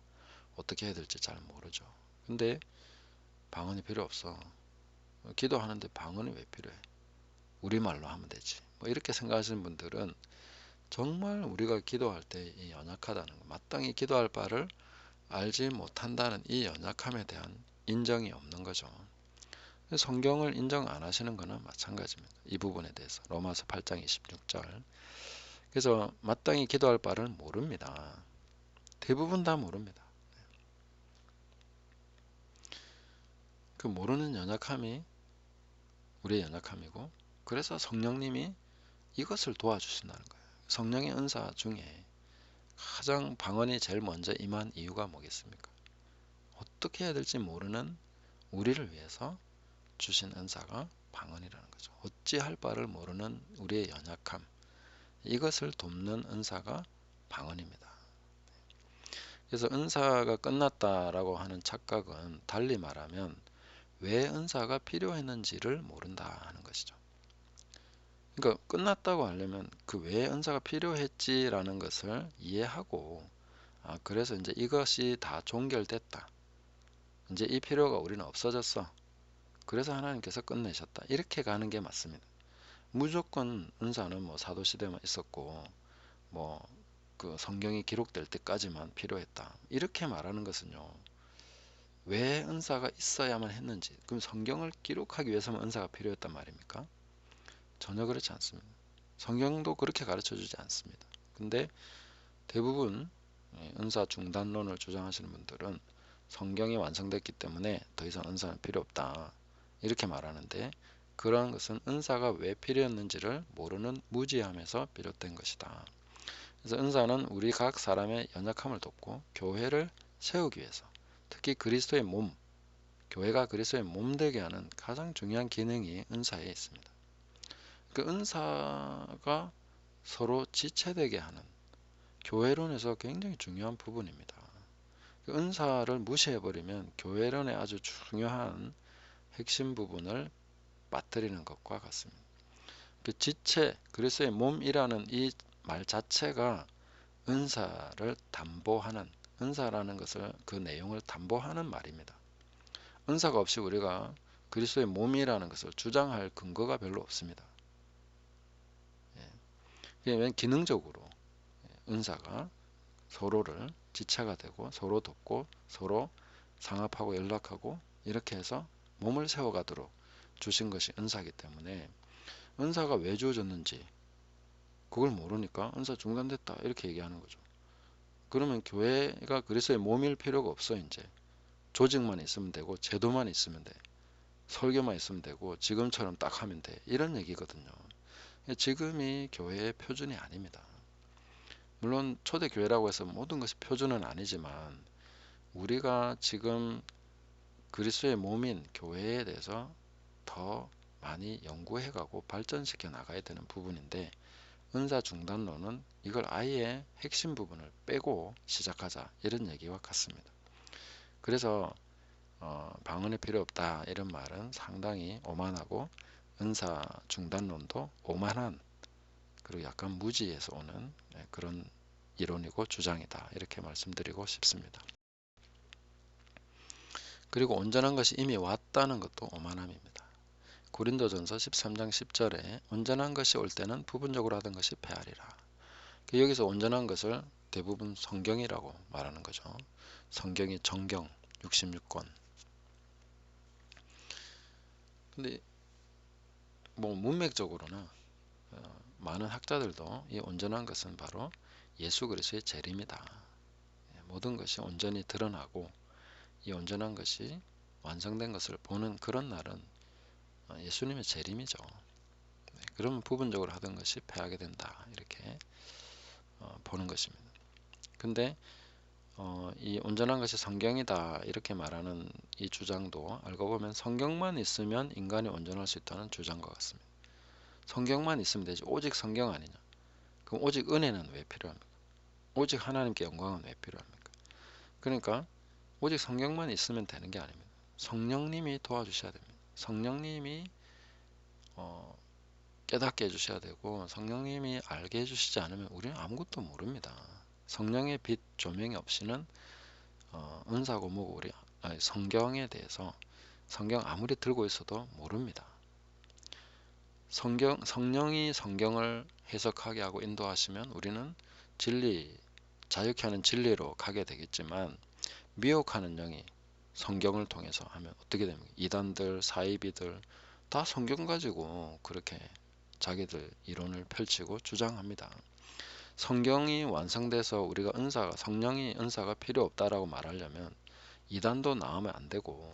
어떻게 해야 될지 잘 모르죠. 근데 방언이 필요 없어. 기도하는데 방언이 왜 필요해? 우리말로 하면 되지. 뭐 이렇게 생각하시는 분들은 정말 우리가 기도할 때 이 연약하다는 것, 마땅히 기도할 바를 알지 못한다는 이 연약함에 대한 인정이 없는 거죠. 성경을 인정 안 하시는 것은 마찬가지입니다. 이 부분에 대해서 로마서 8장 26절. 그래서 마땅히 기도할 바를 모릅니다. 대부분 다 모릅니다. 그 모르는 연약함이 우리의 연약함이고 그래서 성령님이 이것을 도와주신다는 거예요. 성령의 은사 중에 가장 방언이 제일 먼저 임한 이유가 뭐겠습니까? 어떻게 해야 될지 모르는 우리를 위해서 주신 은사가 방언이라는 거죠. 어찌할 바를 모르는 우리의 연약함, 이것을 돕는 은사가 방언입니다. 그래서 은사가 끝났다라고 하는 착각은 달리 말하면 왜 은사가 필요했는지를 모른다 하는 것이죠. 그러니까 끝났다고 하려면 그 왜 은사가 필요했지라는 것을 이해하고 그래서 이제 이것이 다 종결됐다. 이제 이 필요가 우리는 없어졌어. 그래서 하나님께서 끝내셨다. 이렇게 가는 게 맞습니다. 무조건 은사는 뭐 사도 시대만 있었고 뭐 그 성경이 기록될 때까지만 필요했다. 이렇게 말하는 것은요. 왜 은사가 있어야만 했는지, 그럼 성경을 기록하기 위해서만 은사가 필요했단 말입니까? 전혀 그렇지 않습니다. 성경도 그렇게 가르쳐 주지 않습니다. 근데 대부분 은사 중단론을 주장하시는 분들은 성경이 완성됐기 때문에 더 이상 은사는 필요 없다. 이렇게 말하는데 그러한 것은 은사가 왜 필요했는지를 모르는 무지함에서 비롯된 것이다. 그래서 은사는 우리 각 사람의 연약함을 돕고 교회를 세우기 위해서 특히 그리스도의 몸, 교회가 그리스도의 몸 되게 하는 가장 중요한 기능이 은사에 있습니다. 그 은사가 서로 지체되게 하는 교회론에서 굉장히 중요한 부분입니다. 그 은사를 무시해버리면 교회론의 아주 중요한 핵심 부분을 빠뜨리는 것과 같습니다. 그 지체, 그리스도의 몸이라는 이 말 자체가 은사를 담보하는, 은사라는 것을 그 내용을 담보하는 말입니다. 은사가 없이 우리가 그리스도의 몸이라는 것을 주장할 근거가 별로 없습니다. 왜냐하면 기능적으로 은사가 서로를 지체가 되고 서로 돕고 서로 상합하고 연락하고 이렇게 해서 몸을 세워가도록 주신 것이 은사이기 때문에 은사가 왜 주어졌는지 그걸 모르니까 은사 중단됐다 이렇게 얘기하는 거죠. 그러면 교회가 그리스도의 몸일 필요가 없어. 이제 조직만 있으면 되고 제도만 있으면 돼. 설교만 있으면 되고 지금처럼 딱 하면 돼. 이런 얘기거든요. 지금이 교회의 표준이 아닙니다. 물론 초대교회라고 해서 모든 것이 표준은 아니지만 우리가 지금 그리스도의 몸인 교회에 대해서 더 많이 연구해가고 발전시켜 나가야 되는 부분인데 은사 중단론은 이걸 아예 핵심 부분을 빼고 시작하자 이런 얘기와 같습니다. 그래서 방언이 필요 없다 이런 말은 상당히 오만하고 은사 중단론도 오만한 그리고 약간 무지에서 오는 그런 이론이고 주장이다 이렇게 말씀드리고 싶습니다. 그리고 온전한 것이 이미 왔다는 것도 오만함입니다. 고린도전서 13장 10절에 온전한 것이 올 때는 부분적으로 하던 것이 패하리라. 여기서 온전한 것을 대부분 성경이라고 말하는 거죠. 성경이 정경 66권. 근데 뭐 문맥적으로는 많은 학자들도 이 온전한 것은 바로 예수 그리스도의 재림이다. 모든 것이 온전히 드러나고 이 온전한 것이 완성된 것을 보는 그런 날은 예수님의 재림이죠. 그러면 부분적으로 하던 것이 패하게 된다. 이렇게 보는 것입니다. 근데 이 온전한 것이 성경이다 이렇게 말하는 이 주장도 알고 보면 성경만 있으면 인간이 온전할 수 있다는 주장과 같습니다. 성경만 있으면 되지 오직 성경 아니냐? 그럼 오직 은혜는 왜 필요합니까? 오직 하나님께 영광은 왜 필요합니까? 그러니까 오직 성경만 있으면 되는 게 아닙니다. 성령님이 도와주셔야 됩니다. 성령님이 깨닫게 해주셔야 되고 성령님이 알게 해주시지 않으면 우리는 아무것도 모릅니다. 성령의 빛 조명이 없이는 은사고 뭐고 우리 성경에 대해서 성경 아무리 들고 있어도 모릅니다. 성령이 성경을 해석하게 하고 인도하시면 우리는 진리, 자유케 하는 진리로 가게 되겠지만 미혹하는 영이 성경을 통해서 하면 어떻게 됩니까? 이단들, 사이비들 다 성경 가지고 그렇게 자기들 이론을 펼치고 주장합니다. 성경이 완성돼서 우리가 성령이 은사가 필요 없다라고 말하려면 이단도 나오면 안 되고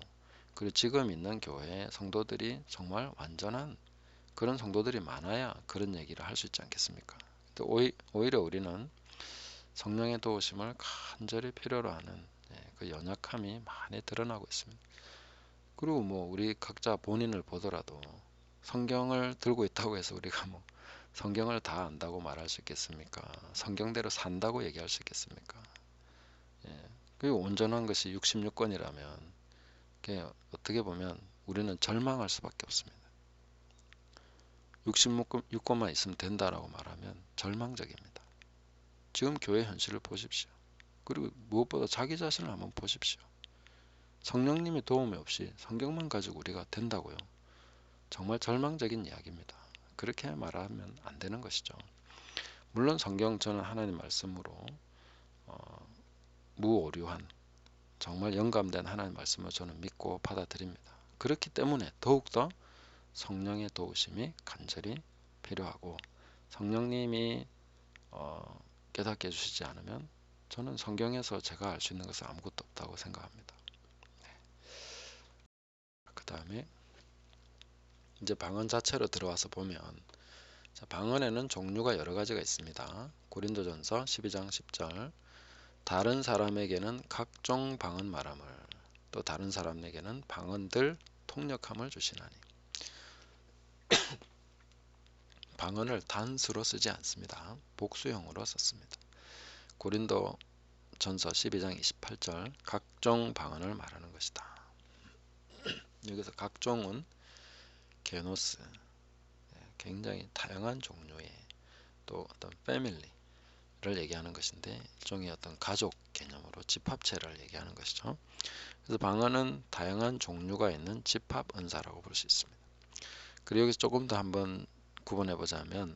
그리고 지금 있는 교회 성도들이 정말 완전한 그런 성도들이 많아야 그런 얘기를 할 수 있지 않겠습니까? 오히려 우리는 성령의 도우심을 간절히 필요로 하는 그 연약함이 많이 드러나고 있습니다. 그리고 뭐 우리 각자 본인을 보더라도 성경을 들고 있다고 해서 우리가 뭐 성경을 다 안다고 말할 수 있겠습니까? 성경대로 산다고 얘기할 수 있겠습니까? 그리고 온전한 것이 66권이라면 어떻게 보면 우리는 절망할 수밖에 없습니다. 66권만 있으면 된다라고 말하면 절망적입니다. 지금 교회 현실을 보십시오. 그리고 무엇보다 자기 자신을 한번 보십시오. 성령님의 도움이 없이 성경만 가지고 우리가 된다고요. 정말 절망적인 이야기입니다. 그렇게 말하면 안 되는 것이죠. 물론 성경 저는 하나님 말씀으로 무오류한 정말 영감된 하나님 말씀을 저는 믿고 받아들입니다. 그렇기 때문에 더욱더 성령의 도우심이 간절히 필요하고 성령님이 깨닫게 해주시지 않으면 저는 성경에서 제가 알 수 있는 것은 아무것도 없다고 생각합니다. 그 다음에 이제 방언 자체로 들어와서 보면 방언에는 종류가 여러 가지가 있습니다. 고린도전서 12장 10절 다른 사람에게는 각종 방언 말함을 또 다른 사람에게는 방언들 통역함을 주시나니 방언을 단수로 쓰지 않습니다. 복수형으로 썼습니다. 고린도 전서 12장 28절 각종 방언을 말하는 것이다. 여기서 각종은 게노스 굉장히 다양한 종류의 또 어떤 패밀리를 얘기하는 것인데 일종의 어떤 가족 개념으로 집합체를 얘기하는 것이죠. 그래서 방언은 다양한 종류가 있는 집합 은사라고 볼 수 있습니다. 그리고 여기서 조금 더 한번 구분해 보자면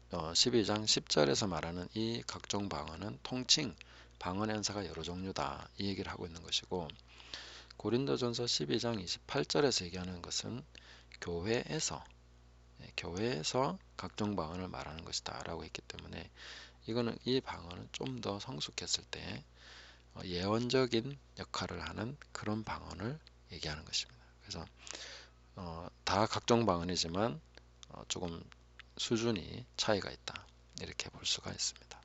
12장 10절에서 말하는 이 각종 방언은 통칭 방언의 은사가 여러 종류다 이 얘기를 하고 있는 것이고 고린도전서 12장 28절에서 얘기하는 것은 교회에서 각종 방언을 말하는 것이다 라고 했기 때문에 이 방언은 좀 더 성숙했을 때 예언적인 역할을 하는 그런 방언을 얘기하는 것입니다. 그래서 다 각종 방언이지만 조금 수준이 차이가 있다 이렇게 볼 수가 있습니다.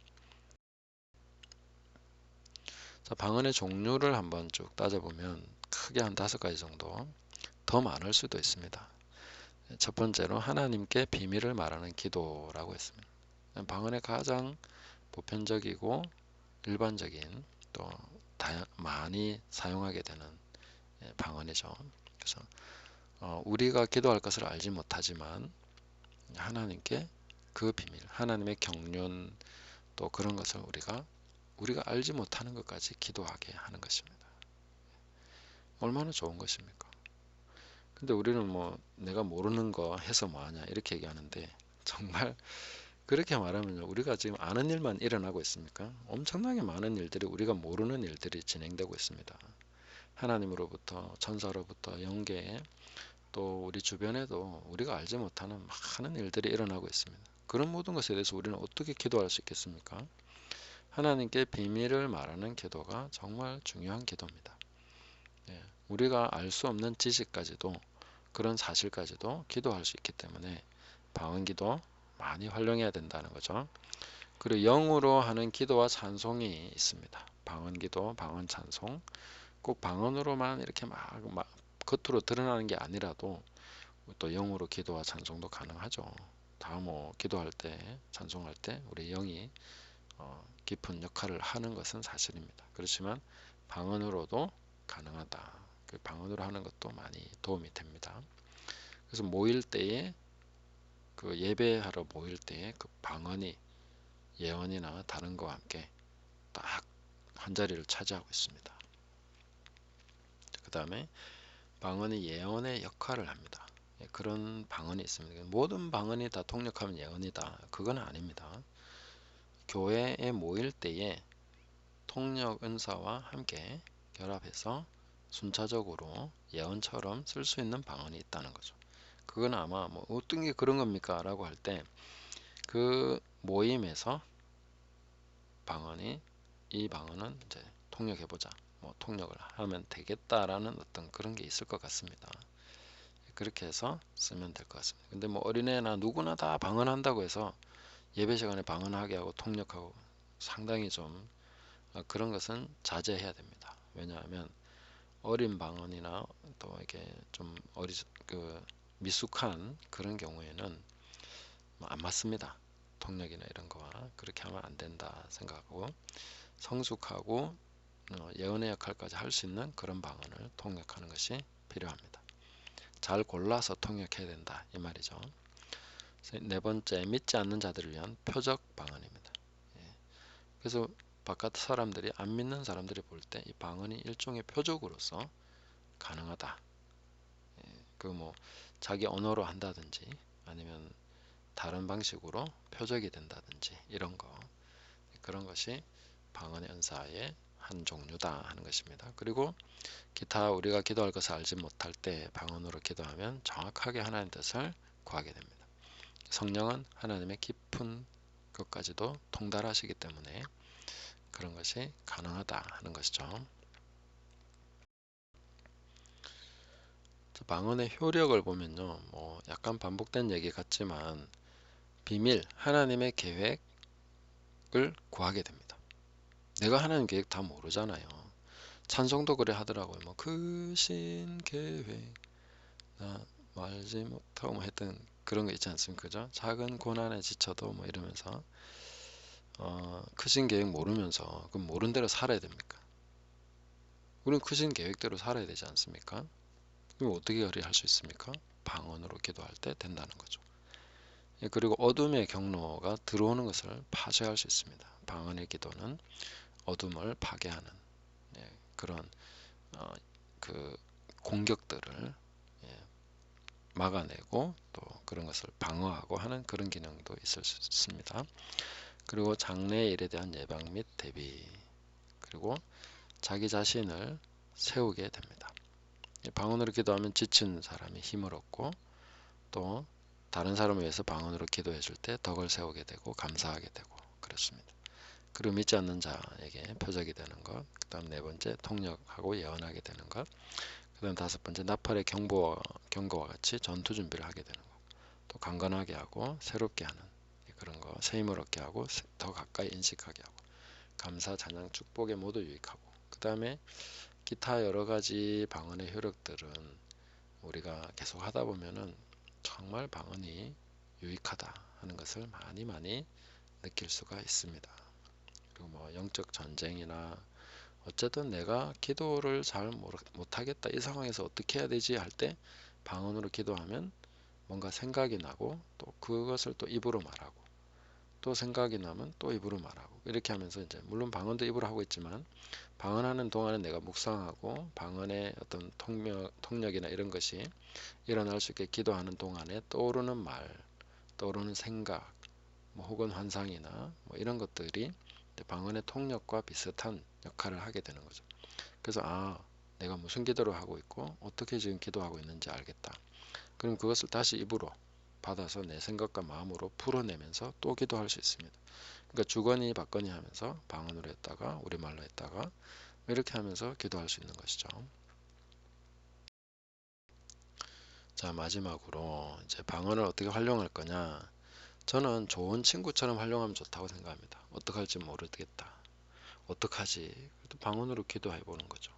자, 방언의 종류를 한번 쭉 따져보면 크게 한 5가지 정도 더 많을 수도 있습니다. 첫 번째로 하나님께 비밀을 말하는 기도라고 했습니다. 방언의 가장 보편적이고 일반적인 또 많이 사용하게 되는 방언이죠. 그래서 우리가 기도할 것을 알지 못하지만 하나님께 그 비밀, 하나님의 경륜 또 그런 것을 우리가 알지 못하는 것까지 기도하게 하는 것입니다. 얼마나 좋은 것입니까? 근데 우리는 뭐 내가 모르는 거 해서 뭐하냐 이렇게 얘기하는데 정말 그렇게 말하면 우리가 지금 아는 일만 일어나고 있습니까? 엄청나게 많은 일들이 우리가 모르는 일들이 진행되고 있습니다. 하나님으로부터 천사로부터 영계 또 우리 주변에도 우리가 알지 못하는 많은 일들이 일어나고 있습니다. 그런 모든 것에 대해서 우리는 어떻게 기도할 수 있겠습니까? 하나님께 비밀을 말하는 기도가 정말 중요한 기도입니다. 예, 우리가 알 수 없는 지식까지도 그런 사실까지도 기도할 수 있기 때문에 방언기도 많이 활용해야 된다는 거죠. 그리고 영으로 하는 기도와 찬송이 있습니다. 방언기도, 방언찬송. 꼭 방언으로만 이렇게 막 겉으로 드러나는 게 아니라도 또 영으로 기도와 찬송도 가능하죠. 다 뭐 기도할 때, 찬송할 때 우리 영이 깊은 역할을 하는 것은 사실입니다. 그렇지만 방언으로도 가능하다. 그 방언으로 하는 것도 많이 도움이 됩니다. 그래서 모일 때에 그 예배하러 모일 때에 그 방언이 예언이나 다른 거와 함께 딱 한 자리를 차지하고 있습니다. 그 다음에 방언이 예언의 역할을 합니다. 그런 방언이 있습니다. 모든 방언이 다 통역하면 예언이다. 그건 아닙니다. 교회에 모일 때에 통역 은사와 함께 결합해서 순차적으로 예언처럼 쓸 수 있는 방언이 있다는 거죠. 그건 아마 뭐 어떤 게 그런 겁니까? 라고 할 때 그 모임에서 방언이 이 방언은 이제 통역해보자. 뭐 통역을 하면 되겠다라는 어떤 그런 게 있을 것 같습니다. 그렇게 해서 쓰면 될 것 같습니다. 근데 뭐 어린애나 누구나 다 방언한다고 해서 예배 시간에 방언하게 하고 통역하고 상당히 좀 그런 것은 자제해야 됩니다. 왜냐하면 어린 방언이나 또 이게 좀 그 미숙한 그런 경우에는 안 맞습니다. 통역이나 이런 거와 그렇게 하면 안 된다 생각하고 성숙하고 예언의 역할까지 할 수 있는 그런 방언을 통역하는 것이 필요합니다. 잘 골라서 통역해야 된다 이 말이죠. 네 번째, 믿지 않는 자들을 위한 표적 방언입니다. 그래서 바깥 사람들이 안 믿는 사람들이 볼 때 이 방언이 일종의 표적으로서 가능하다. 그 뭐 자기 언어로 한다든지 아니면 다른 방식으로 표적이 된다든지 이런 거 그런 것이 방언의 은사의 한 종류다 하는 것입니다. 그리고 기타 우리가 기도할 것을 알지 못할 때 방언으로 기도하면 정확하게 하나님의 뜻을 구하게 됩니다. 성령은 하나님의 깊은 것까지도 통달하시기 때문에 그런 것이 가능하다 하는 것이죠. 방언의 효력을 보면요, 뭐 약간 반복된 얘기 같지만 비밀, 하나님의 계획을 구하게 됩니다. 내가 하나님 계획 다 모르잖아요. 찬송도 그래 하더라고요. 뭐 크신 계획 나 말지 못하고 뭐 했던 그런 거 있지 않습니까? 그죠? 작은 고난에 지쳐도 뭐 이러면서 크신 계획 모르면서 그럼 모른 대로 살아야 됩니까? 우리는 크신 계획대로 살아야 되지 않습니까? 그럼 어떻게 할 수 있습니까? 방언으로 기도할 때 된다는 거죠. 그리고 어둠의 경로가 들어오는 것을 파쇄할 수 있습니다. 방언의 기도는 어둠을 파괴하는 그런 그 공격들을 막아내고 또 그런 것을 방어하고 하는 그런 기능도 있을 수 있습니다. 그리고 장래의 일에 대한 예방 및 대비 그리고 자기 자신을 세우게 됩니다. 방언으로 기도하면 지친 사람이 힘을 얻고 또 다른 사람을 위해서 방언으로 기도해 줄 때 덕을 세우게 되고 감사하게 되고 그렇습니다. 그리고 믿지 않는 자에게 표적이 되는 것, 그 다음 네 번째 통역하고 예언하게 되는 것, 그 다음 다섯 번째 나팔의 경고와 같이 전투 준비를 하게 되는 것, 또 강건하게 하고 새롭게 하는 그런 거, 새 힘을 얻게 하고 더 가까이 인식하게 하고 감사, 찬양, 축복에 모두 유익하고 그 다음에 기타 여러 가지 방언의 효력들은 우리가 계속 하다 보면은 정말 방언이 유익하다 하는 것을 많이 많이 느낄 수가 있습니다. 그리고 뭐 영적 전쟁이나 어쨌든 내가 기도를 잘 못하겠다 이 상황에서 어떻게 해야 되지 할 때 방언으로 기도하면 뭔가 생각이 나고 또 그것을 또 입으로 말하고 또 생각이 나면 또 입으로 말하고 이렇게 하면서 이제 물론 방언도 입으로 하고 있지만 방언하는 동안에 내가 묵상하고 방언의 어떤 통력이나 이런 것이 일어날 수 있게 기도하는 동안에 떠오르는 말, 떠오르는 생각 뭐 혹은 환상이나 뭐 이런 것들이 방언의 통역과 비슷한 역할을 하게 되는 거죠. 그래서 내가 무슨 기도를 하고 있고 어떻게 지금 기도하고 있는지 알겠다. 그럼 그것을 다시 입으로 받아서 내 생각과 마음으로 풀어내면서 또 기도할 수 있습니다. 그러니까 주거니 받거니 하면서 방언으로 했다가 우리말로 했다가 이렇게 하면서 기도할 수 있는 것이죠. 자, 마지막으로 이제 방언을 어떻게 활용할 거냐. 저는 좋은 친구처럼 활용하면 좋다고 생각합니다. 어떻게 할지 모르겠다. 어떡하지? 그래도 방언으로 기도해 보는 거죠.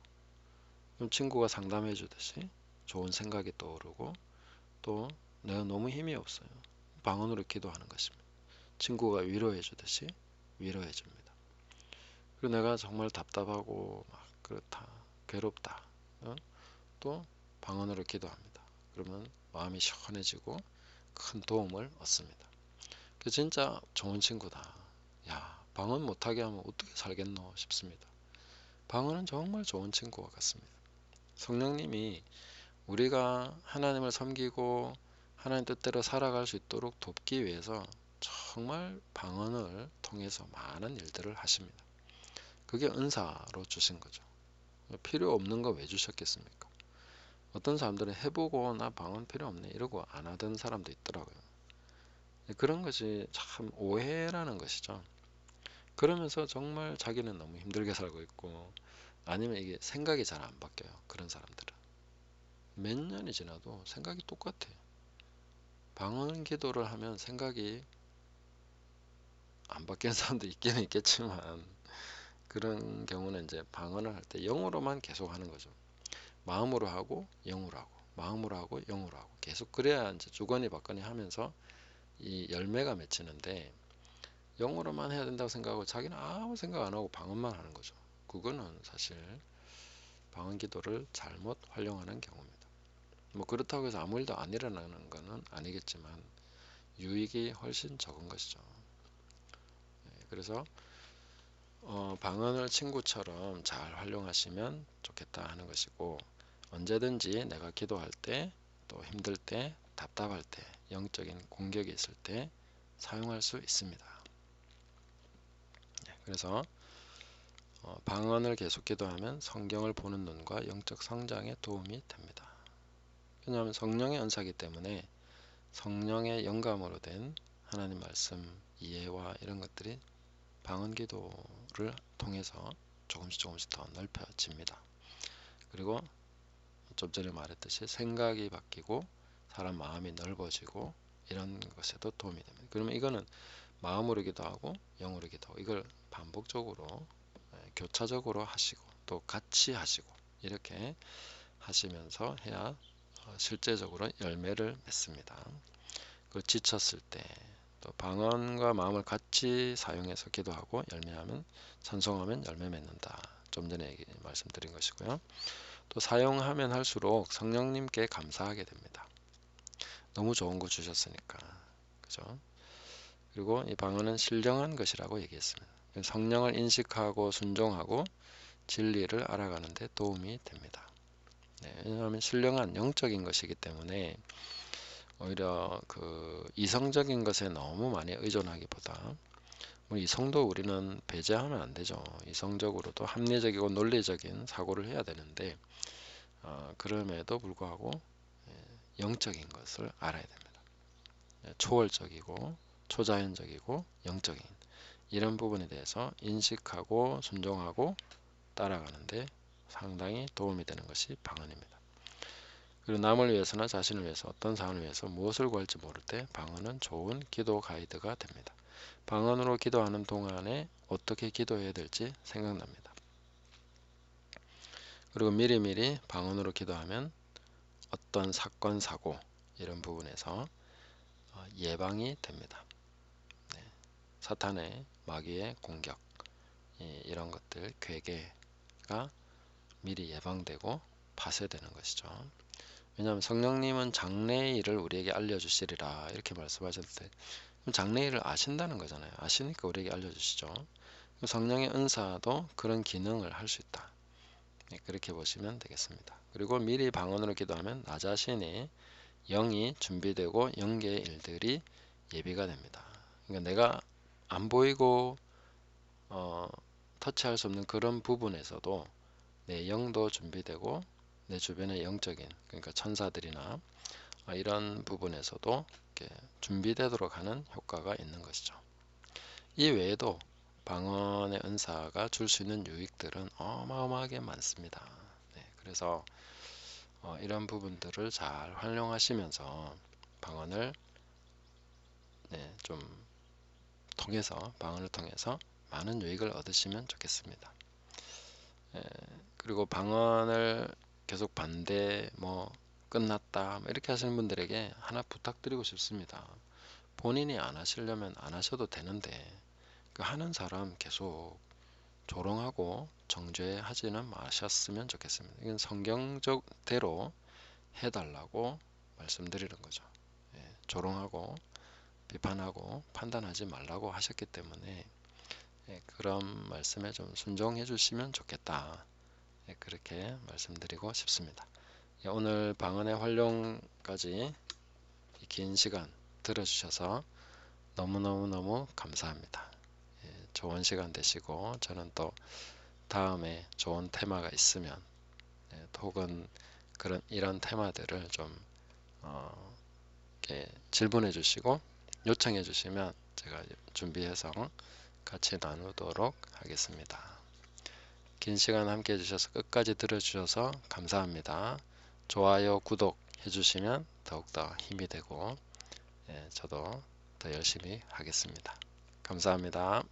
그럼 친구가 상담해 주듯이 좋은 생각이 떠오르고 또 내가 너무 힘이 없어요. 방언으로 기도하는 것입니다. 친구가 위로해 주듯이 위로해 줍니다. 그리고 내가 정말 답답하고 막 그렇다, 괴롭다. 또 방언으로 기도합니다. 그러면 마음이 시원해지고 큰 도움을 얻습니다. 그 진짜 좋은 친구다. 야, 방언 못하게 하면 어떻게 살겠노 싶습니다. 방언은 정말 좋은 친구와 같습니다. 성령님이 우리가 하나님을 섬기고 하나님 뜻대로 살아갈 수 있도록 돕기 위해서 정말 방언을 통해서 많은 일들을 하십니다. 그게 은사로 주신 거죠. 필요 없는 거 왜 주셨겠습니까? 어떤 사람들은 해보고 나 방언 필요 없네 이러고 안 하던 사람도 있더라고요. 그런 것이 참 오해라는 것이죠. 그러면서 정말 자기는 너무 힘들게 살고 있고 아니면 이게 생각이 잘 안 바뀌어요. 그런 사람들은 몇 년이 지나도 생각이 똑같아. 방언 기도를 하면 생각이 안 바뀌는 사람도 있기는 있겠지만 그런 경우는 이제 방언을 할 때 영어로만 계속 하는 거죠. 마음으로 하고 영어로 하고 마음으로 하고 영어로 하고 계속 그래야 이제 주거니 받거니 하면서 이 열매가 맺히는데 영어로만 해야 된다고 생각하고 자기는 아무 생각 안 하고 방언만 하는 거죠. 그거는 사실 방언 기도를 잘못 활용하는 경우입니다. 뭐 그렇다고 해서 아무 일도 안 일어나는 것은 아니겠지만 유익이 훨씬 적은 것이죠. 그래서 방언을 친구처럼 잘 활용하시면 좋겠다 하는 것이고 언제든지 내가 기도할 때 또 힘들 때 답답할 때 영적인 공격이 있을 때 사용할 수 있습니다. 그래서 방언을 계속 기도하면 성경을 보는 눈과 영적 성장에 도움이 됩니다. 왜냐하면 성령의 은사이기 때문에 성령의 영감으로 된 하나님 말씀 이해와 이런 것들이 방언 기도를 통해서 조금씩 더 넓혀집니다. 그리고 좀 전에 말했듯이 생각이 바뀌고 사람 마음이 넓어지고 이런 것에도 도움이 됩니다. 그러면 이거는 마음으로 기도하고 영으로 기도하고 이걸 반복적으로 교차적으로 하시고 또 같이 하시고 이렇게 하시면서 해야 실제적으로 열매를 맺습니다. 그 지쳤을 때 또 방언과 마음을 같이 사용해서 기도하고 열매하면 찬송하면 열매 맺는다. 좀 전에 말씀드린 것이고요. 또 사용하면 할수록 성령님께 감사하게 됩니다. 너무 좋은 거 주셨으니까. 그죠? 그리고 이 방언은 신령한 것이라고 얘기했습니다. 성령을 인식하고 순종하고 진리를 알아가는 데 도움이 됩니다. 왜냐하면 신령한 영적인 것이기 때문에 오히려 그 이성적인 것에 너무 많이 의존하기보다 이성도 우리는 배제하면 안 되죠. 이성적으로도 합리적이고 논리적인 사고를 해야 되는데 그럼에도 불구하고 영적인 것을 알아야 됩니다. 초월적이고 초자연적이고 영적인 이런 부분에 대해서 인식하고 순종하고 따라가는데 상당히 도움이 되는 것이 방언입니다. 그리고 남을 위해서나 자신을 위해서 어떤 상황을 위해서 무엇을 구할지 모를 때 방언은 좋은 기도 가이드가 됩니다. 방언으로 기도하는 동안에 어떻게 기도해야 될지 생각납니다. 그리고 미리미리 방언으로 기도하면 어떤 사건, 사고 이런 부분에서 예방이 됩니다. 사탄의 마귀의 공격 이런 것들 괴계가 미리 예방되고 파쇄되는 것이죠. 왜냐하면 성령님은 장래의 일을 우리에게 알려주시리라 이렇게 말씀하셨을 때 장래의 일을 아신다는 거잖아요. 아시니까 우리에게 알려주시죠. 성령의 은사도 그런 기능을 할 수 있다. 그렇게 보시면 되겠습니다. 그리고 미리 방언으로 기도하면 나 자신이 영이 준비되고 영계의 일들이 예비가 됩니다. 그러니까 내가 안 보이고 터치할 수 없는 그런 부분에서도 내 영도 준비되고 내 주변의 영적인, 그러니까 천사들이나 이런 부분에서도 이렇게 준비되도록 하는 효과가 있는 것이죠. 이 외에도 방언의 은사가 줄 수 있는 유익들은 어마어마하게 많습니다. 네, 그래서 이런 부분들을 잘 활용하시면서 방언을 좀 통해서, 방언을 통해서 많은 유익을 얻으시면 좋겠습니다. 그리고 방언을 계속 반대, 끝났다 이렇게 하시는 분들에게 하나 부탁드리고 싶습니다. 본인이 안 하시려면 안 하셔도 되는데 그 하는 사람 계속 조롱하고 정죄하지는 마셨으면 좋겠습니다. 이건 성경적대로 해달라고 말씀드리는 거죠. 조롱하고 비판하고 판단하지 말라고 하셨기 때문에 그런 말씀에 좀 순종해 주시면 좋겠다. 그렇게 말씀드리고 싶습니다. 오늘 방언의 활용까지 긴 시간 들어주셔서 너무너무 감사합니다. 좋은 시간 되시고, 저는 또 다음에 좋은 테마가 있으면 혹은 이런 테마들을 좀 이렇게 질문해 주시고 요청해 주시면 제가 준비해서 같이 나누도록 하겠습니다. 긴 시간 함께 해주셔서 끝까지 들어주셔서 감사합니다. 좋아요, 구독 해주시면 더욱더 힘이 되고 저도 더 열심히 하겠습니다. 감사합니다.